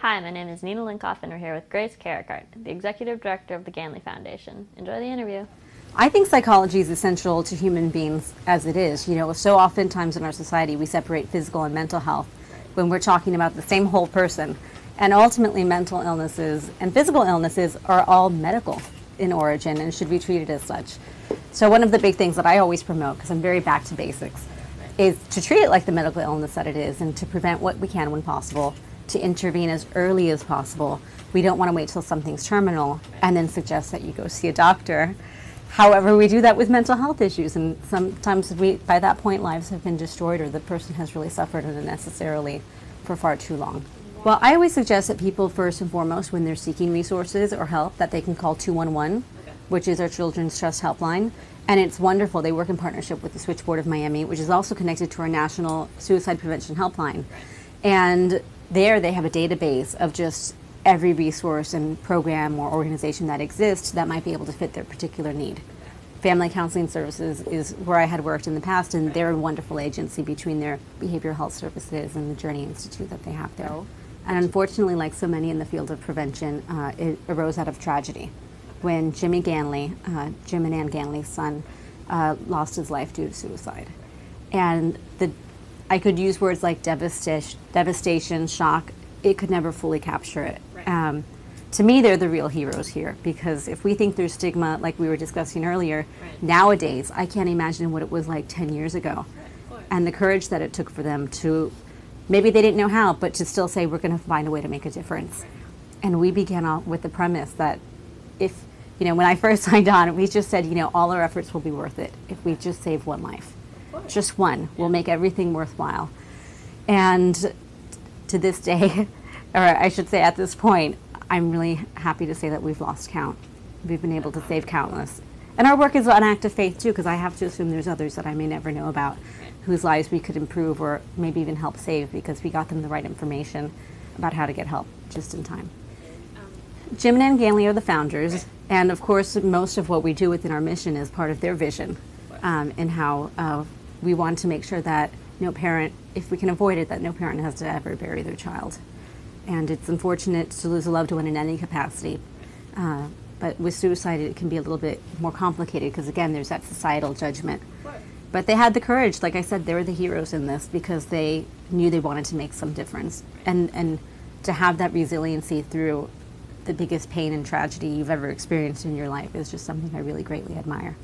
Hi, my name is Nina Linkoff, and we're here with Grace Carricarte, the Executive Director of the Ganley Foundation. Enjoy the interview. I think psychology is essential to human beings as it is. You know, so oftentimes in our society we separate physical and mental health when we're talking about the same whole person. And ultimately mental illnesses and physical illnesses are all medical in origin and should be treated as such. So one of the big things that I always promote, because I'm very back to basics, is to treat it like the medical illness that it is and to prevent what we can when possible, to intervene as early as possible. We don't want to wait till something's terminal and then suggest that you go see a doctor. However, we do that with mental health issues, and sometimes by that point lives have been destroyed or the person has really suffered unnecessarily for far too long. Well, I always suggest that people first and foremost, when they're seeking resources or help, that they can call 211, which is our Children's Trust Helpline. And it's wonderful. They work in partnership with the Switchboard of Miami, which is also connected to our National Suicide Prevention Helpline. And there they have a database of just every resource and program or organization that exists that might be able to fit their particular need. Family Counseling Services is where I had worked in the past, and they're a wonderful agency between their behavioral health services and the Journey Institute that they have there. And unfortunately, like so many in the field of prevention, it arose out of tragedy. When Jimmy Ganley, Jim and Ann Ganley's son, lost his life due to suicide. And I could use words like devastation, shock. It could never fully capture it. Right. To me, they're the real heroes here, because if we think there's stigma, like we were discussing earlier, nowadays, I can't imagine what it was like 10 years ago. And the courage that it took for them to, maybe they didn't know how, but to still say, we're going to find a way to make a difference. And we began off with the premise that if, when I first signed on, we just said, all our efforts will be worth it if we just save one life. Just one will make everything worthwhile. And to this day, or I should say at this point, I'm really happy to say that we've lost count. We've been able to save countless. And our work is an act of faith too, because I have to assume there's others that I may never know about whose lives we could improve or maybe even help save because we got them the right information about how to get help just in time. Jim and Ann Ganley are the founders, and of course most of what we do within our mission is part of their vision, and how we want to make sure that no parent, if we can avoid it, that no parent has to ever bury their child. And it's unfortunate to lose a loved one in any capacity, but with suicide it can be a little bit more complicated because again there's that societal judgment. But they had the courage, like I said, they were the heroes in this because they knew they wanted to make some difference. And to have that resiliency through the biggest pain and tragedy you've ever experienced in your life is just something I really greatly admire.